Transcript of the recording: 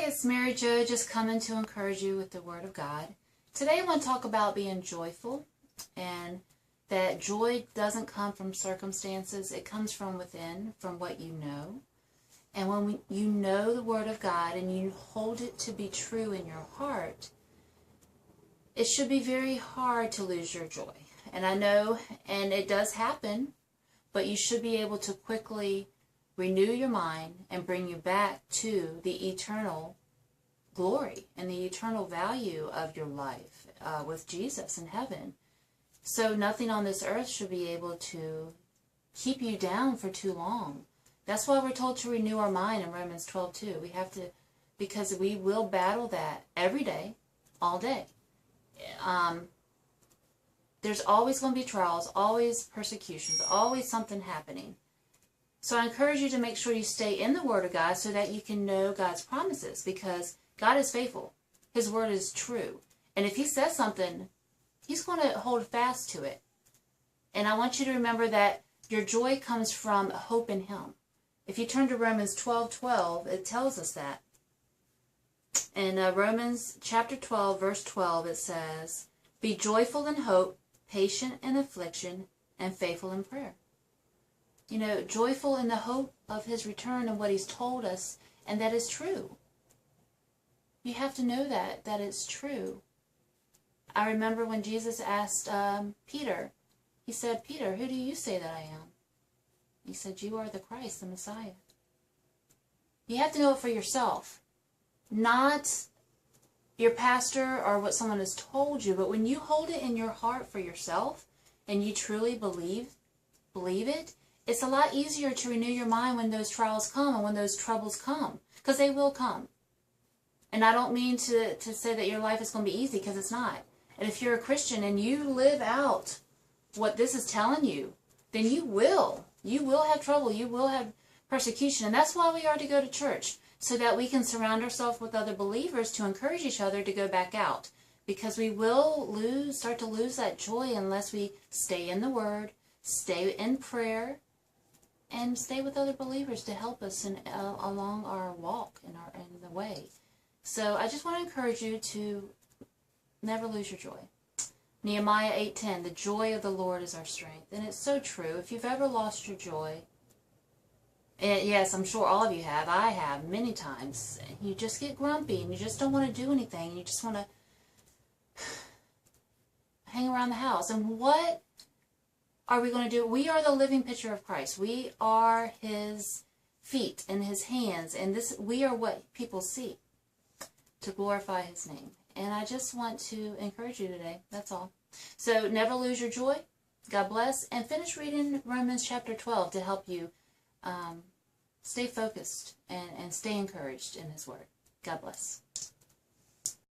Hi, it's Mary Jo, just coming to encourage you with the Word of God. Today I want to talk about being joyful, and that joy doesn't come from circumstances. It comes from within, from what you know. And when you know the Word of God and you hold it to be true in your heart, it should be very hard to lose your joy. And I know, and it does happen, but you should be able to quickly renew your mind and bring you back to the eternal glory and the eternal value of your life with Jesus in heaven. So nothing on this earth should be able to keep you down for too long. That's why we're told to renew our mind in Romans 12:2. We have to, because we will battle that every day, all day. There's always going to be trials, always persecutions, always something happening. So I encourage you to make sure you stay in the Word of God so that you can know God's promises, because God is faithful. His Word is true. And if He says something, He's going to hold fast to it. And I want you to remember that your joy comes from hope in Him. If you turn to Romans 12:12, it tells us that. In Romans chapter 12, verse 12, it says, "Be joyful in hope, patient in affliction, and faithful in prayer." You know, joyful in the hope of His return and what He's told us, and that is true. You have to know that it's true. I remember when Jesus asked Peter, He said, "Peter, who do you say that I am?" He said, "You are the Christ, the Messiah." You have to know it for yourself, not your pastor or what someone has told you, but when you hold it in your heart for yourself and you truly believe it, it's a lot easier to renew your mind when those trials come and when those troubles come, because they will come. And I don't mean to say that your life is going to be easy, because it's not. And if you're a Christian and you live out what this is telling you, then you will have trouble, you will have persecution. And that's why we are to go to church, so that we can surround ourselves with other believers to encourage each other to go back out. Because we will start to lose that joy unless we stay in the Word, stay in prayer, and stay with other believers to help us along our walk in the way. So I just want to encourage you to never lose your joy. Nehemiah 8:10, "The joy of the Lord is our strength." And it's so true. If you've ever lost your joy, and yes, I'm sure all of you have, I have many times, you just get grumpy and you just don't want to do anything. And you just want to hang around the house. And what are we going to do? We are the living picture of Christ. We are His feet and His hands, and we are what people see to glorify His name. And I just want to encourage you today. That's all. So never lose your joy. God bless. And finish reading Romans chapter 12 to help you stay focused and stay encouraged in His Word. God bless.